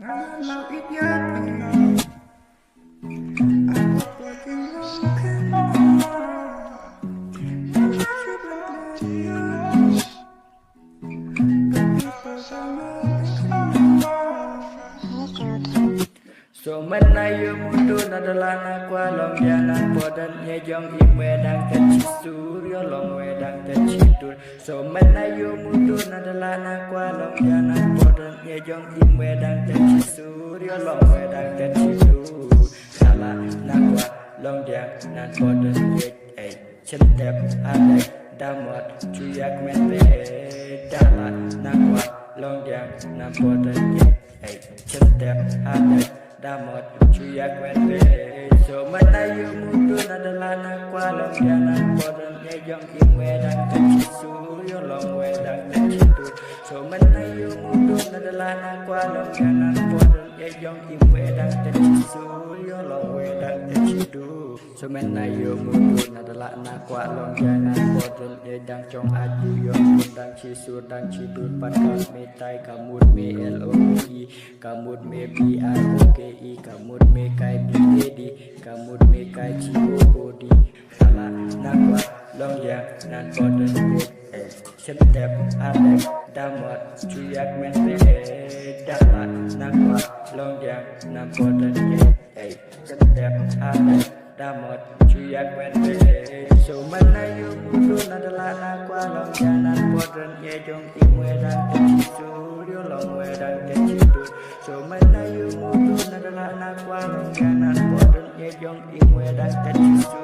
Mau it So menayu mudun adalah nakwalong yanan podan nyejong imwedang tercisur yolong wedang tercidur. So menayu mudun adalah nakwalong yanan podan nyejong imwedang tercisur yolong wedang tercidur. Salah nakwalong yanan podan nyej centep adek damot cuyak mete dalah nakwalong yanan podan nyej centep adek damot cuyak wete. So menayu mudun adalah nakwalong yanan podon nyejong imwedang tercisur yolong wedang tercidur. So menayu mudun adalah nakwalong yanan podon nyejong imwedang tercisur yolong wedang tercidur. So menayu mudun adalah nakwalong yanan podon nyejang cong adu yong undang cisur dan cidur patkat metai kamut me LOI kamut me BROKI kamut me kai BDD kamut me kai COOD salah nakwalong yanan podon centep adek damot cuyak mete dalah nakwalong yanan podon centep adek damot cuyak mete. So menayu mudun adalah nakwalong yanan podon nyejong imwedang tercisur yolong wedang tercidur. So menayu mudun adalah nakwalong yanan podon nyejong imwedang tercisur